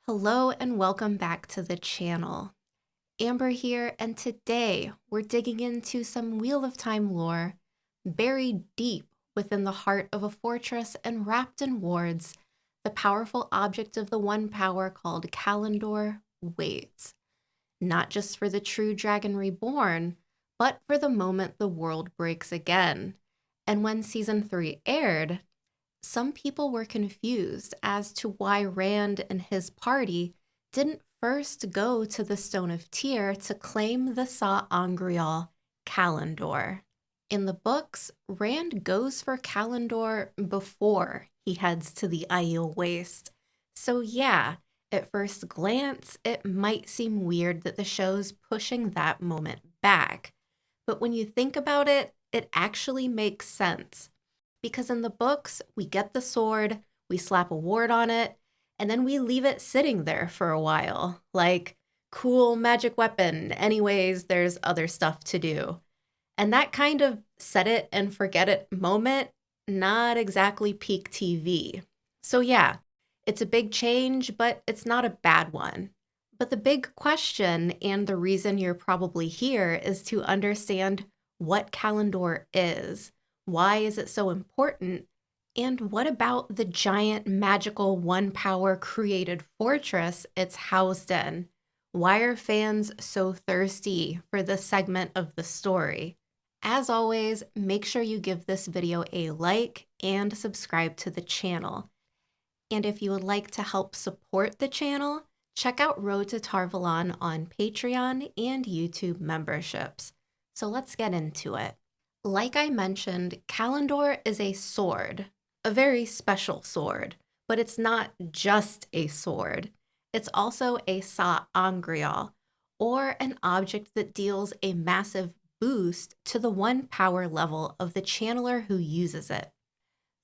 Hello and welcome back to the channel. Amber here, and today we're digging into some Wheel of Time lore buried deep within the heart of a fortress and wrapped in wards. The powerful object of the One Power called Callandor waits, not just for the true Dragon Reborn, but for the moment the world breaks again. And when Season 3 aired, some people were confused as to why Rand and his party didn't first go to the Stone of Tyr to claim the sa'angreal Callandor. In the books, Rand goes for Callandor before he heads to the Aiel Waste. So yeah, at first glance, it might seem weird that the show's pushing that moment back. But when you think about it, it actually makes sense. Because in the books, we get the sword, we slap a ward on it, and then we leave it sitting there for a while. Like, cool magic weapon. Anyways, there's other stuff to do. And that kind of set it and forget it moment, not exactly peak TV. So yeah, it's a big change, but it's not a bad one. But the big question, and the reason you're probably here, is to understand what Callandor is. Why is it so important? And what about the giant magical one power created fortress it's housed in? Why are fans so thirsty for this segment of the story? As always, make sure you give this video a like and subscribe to the channel. And if you would like to help support the channel, check out Road to Valon on Patreon and YouTube memberships. So let's get into it. Like I mentioned, Callandor is a sword, a very special sword, but it's not just a sword. It's also a sa'angreal, or an object that deals a massive boost to the one power level of the channeler who uses it.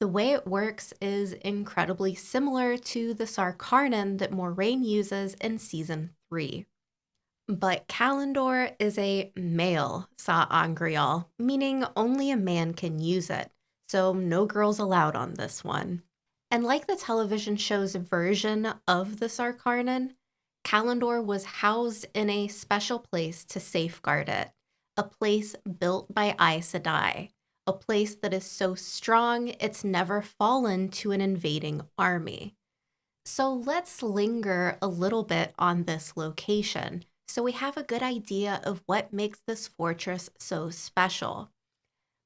The way it works is incredibly similar to the Sarkarnan that Moraine uses in Season 3. But Callandor is a male sa'angreal, meaning only a man can use it, so no girls allowed on this one. And like the television show's version of the Sarkarnan, Callandor was housed in a special place to safeguard it, a place built by Aes Sedai, a place that is so strong it's never fallen to an invading army. So let's linger a little bit on this location, so we have a good idea of what makes this fortress so special.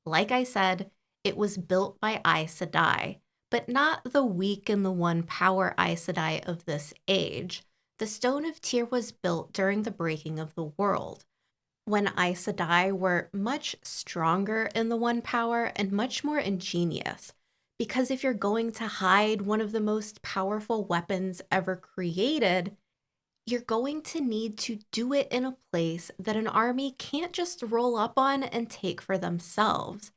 Like I said, it was built by Aes Sedai, but not the weak and the one power Aes Sedai of this age. The Stone of Tyr was built during the breaking of the world, when Aes Sedai were much stronger in the one power and much more ingenious. Because if you're going to hide one of the most powerful weapons ever created, you're going to need to do it in a place that an army can't just roll up on and take for themselves.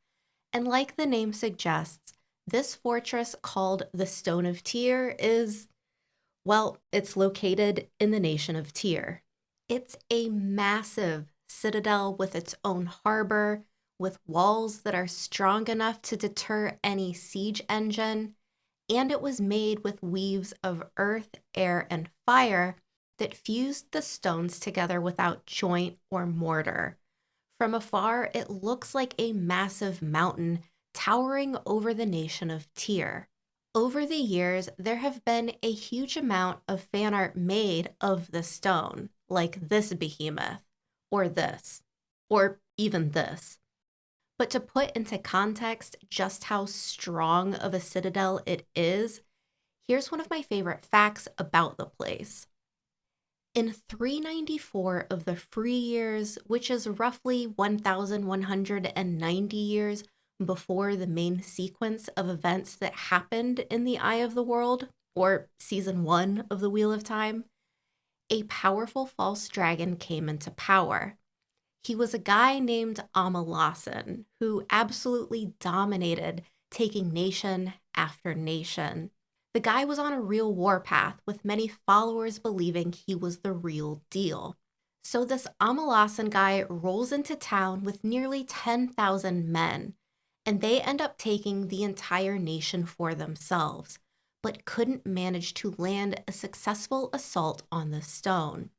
And like the name suggests, this fortress called the Stone of Tyr is, well, it's located in the nation of Tyr. It's a massive citadel with its own harbor, with walls that are strong enough to deter any siege engine, and it was made with weaves of earth, air, and fire that fused the stones together without joint or mortar. From afar, it looks like a massive mountain towering over the nation of Tyr. Over the years, there have been a huge amount of fan art made of the stone, like this behemoth, or this, or even this. But to put into context just how strong of a citadel it is, here's one of my favorite facts about the place. In 394 of the free years, which is roughly 1,190 years before the main sequence of events that happened in the Eye of the World, or Season 1 of the Wheel of Time, a powerful false dragon came into power. He was a guy named Amalasan, who absolutely dominated, taking nation after nation. The guy was on a real warpath, with many followers believing he was the real deal. So this Amalasan guy rolls into town with nearly 10,000 men, and they end up taking the entire nation for themselves. but couldn't manage to land a successful assault on the stone.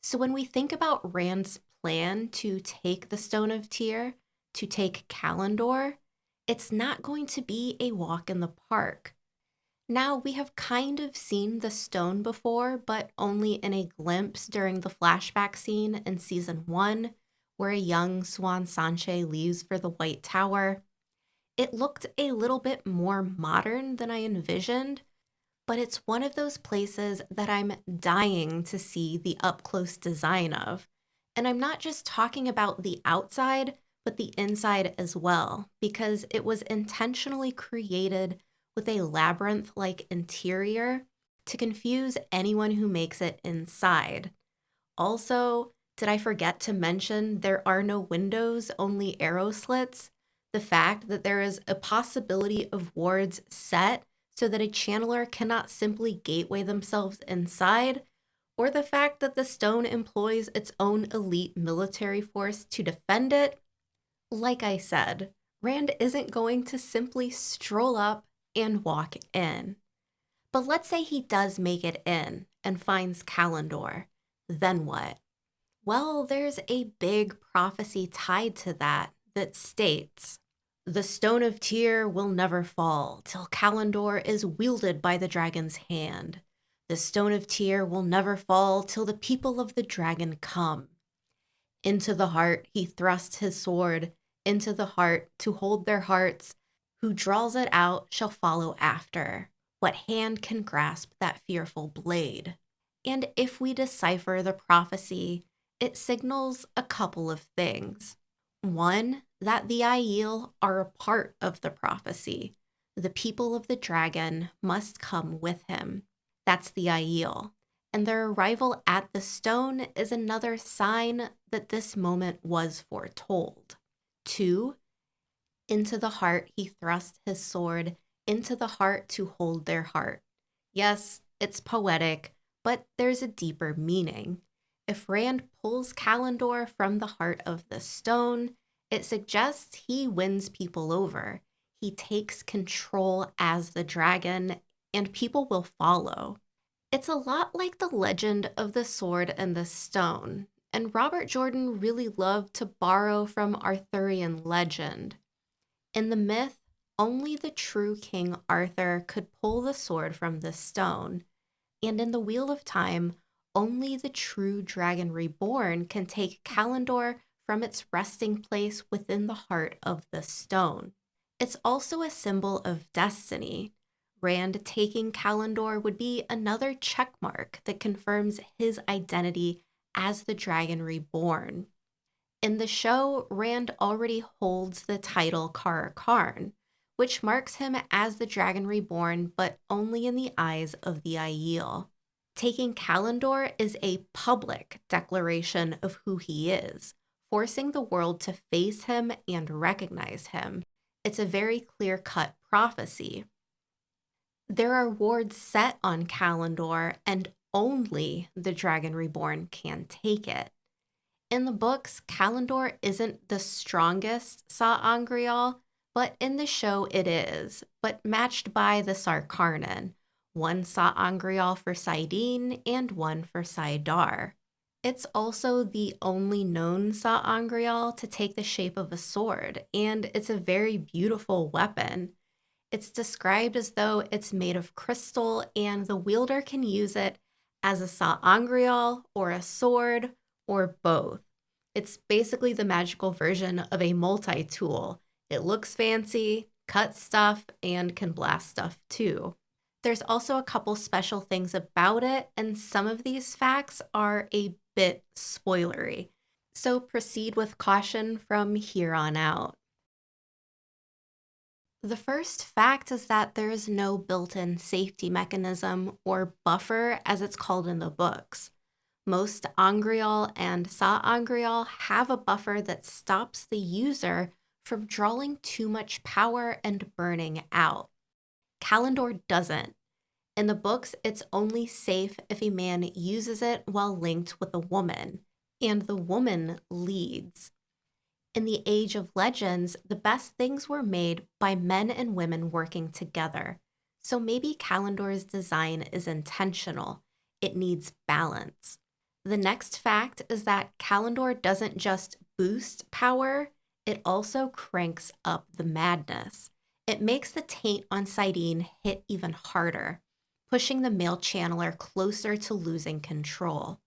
So when we think about Rand's plan to take the Stone of Tyr, to take Callandor, it's not going to be a walk in the park. Now, we have kind of seen the stone before, but only in a glimpse during the flashback scene in Season 1, where a young Swan Sanche leaves for the White Tower. It looked a little bit more modern than I envisioned, but it's one of those places that I'm dying to see the up-close design of. And I'm not just talking about the outside, but the inside as well, because it was intentionally created with a labyrinth-like interior to confuse anyone who makes it inside. Also, did I forget to mention there are no windows, only arrow slits? The fact that there is a possibility of wards set so that a channeler cannot simply gateway themselves inside, or the fact that the stone employs its own elite military force to defend it. Like I said, Rand isn't going to simply stroll up and walk in. But let's say he does make it in and finds Callandor. Then what? Well, there's a big prophecy tied to that states, "The Stone of Tyr will never fall till Callandor is wielded by the dragon's hand. The Stone of Tyr will never fall till the people of the dragon come. Into the heart he thrusts his sword, into the heart to hold their hearts. Who draws it out shall follow after. What hand can grasp that fearful blade?" And if we decipher the prophecy, it signals a couple of things. One, that the Aiel are a part of the prophecy. The people of the dragon must come with him. That's the Aiel. And their arrival at the stone is another sign that this moment was foretold. Two, into the heart he thrust his sword, into the heart to hold their heart. Yes, it's poetic, but there's a deeper meaning. If Rand pulls Callandor from the heart of the stone, it suggests he wins people over. He takes control as the dragon, and people will follow. It's a lot like the legend of the sword and the stone, and Robert Jordan really loved to borrow from Arthurian legend. In the myth, only the true King Arthur could pull the sword from the stone, and in the Wheel of Time, only the true Dragon Reborn can take Callandor from its resting place within the heart of the stone. It's also a symbol of destiny. Rand taking Callandor would be another checkmark that confirms his identity as the Dragon Reborn. In the show, Rand already holds the title Kara Karn, which marks him as the Dragon Reborn, but only in the eyes of the Aiel. Taking Callandor is a public declaration of who he is, forcing the world to face him and recognize him. It's a very clear-cut prophecy. There are wards set on Callandor, and only the Dragon Reborn can take it. In the books, Callandor isn't the strongest sa'angreal, but in the show it is, but matched by the Sarkarnan, one sa'angreal for saidin and one for saidar. It's also the only known sa'angreal to take the shape of a sword, and it's a very beautiful weapon. It's described as though it's made of crystal, and the wielder can use it as a sa'angreal or a sword or both. It's basically the magical version of a multi-tool. It looks fancy, cuts stuff, and can blast stuff too. There's also a couple special things about it, and some of these facts are a bit spoilery. So proceed with caution from here on out. The first fact is that there is no built-in safety mechanism, or buffer as it's called in the books. Most Angreal and Sa'angreal have a buffer that stops the user from drawing too much power and burning out. Callandor doesn't. In the books, it's only safe if a man uses it while linked with a woman, and the woman leads. In the Age of Legends, the best things were made by men and women working together. So maybe Callandor's design is intentional. It needs balance. The next fact is that Callandor doesn't just boost power, it also cranks up the madness. It makes the taint on Sidene hit even harder, pushing the male channeler closer to losing control.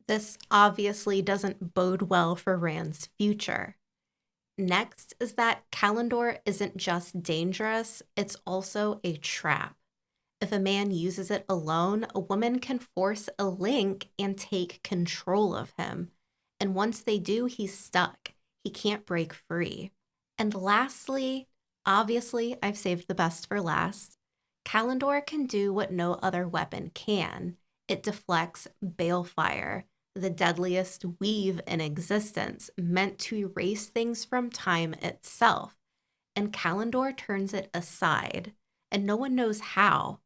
This obviously doesn't bode well for Rand's future. Next is that Callandor isn't just dangerous, it's also a trap. If a man uses it alone, a woman can force a link and take control of him. And once they do, he's stuck. He can't break free. And lastly, obviously, I've saved the best for last. Callandor can do what no other weapon can. It deflects balefire, the deadliest weave in existence, meant to erase things from time itself. And Callandor turns it aside, and no one knows how.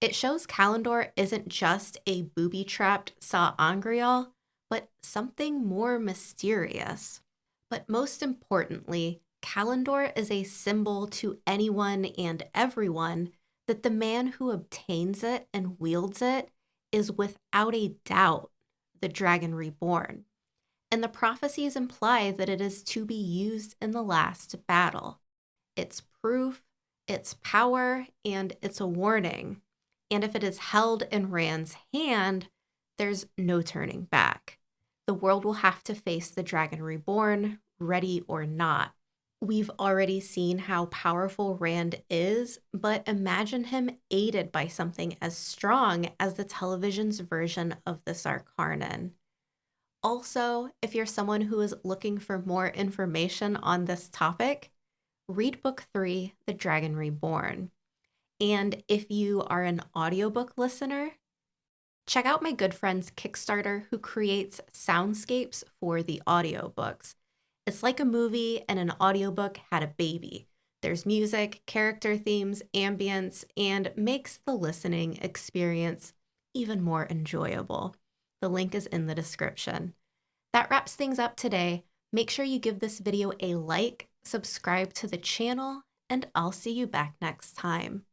It shows Callandor isn't just a booby-trapped Sa'angreal, but something more mysterious. But most importantly, Callandor is a symbol to anyone and everyone that the man who obtains it and wields it is without a doubt the Dragon Reborn. And the prophecies imply that it is to be used in the last battle. It's proof, it's power, and it's a warning. And if it is held in Rand's hand, there's no turning back. The world will have to face the Dragon Reborn, ready or not. We've already seen how powerful Rand is, but imagine him aided by something as strong as the television's version of the Sarkarnan. Also, if you're someone who is looking for more information on this topic, read Book 3, The Dragon Reborn. And if you are an audiobook listener, check out my good friend's Kickstarter who creates soundscapes for the audiobooks. It's like a movie and an audiobook had a baby. There's music, character themes, ambience, and makes the listening experience even more enjoyable. The link is in the description. That wraps things up today. Make sure you give this video a like, subscribe to the channel, and I'll see you back next time.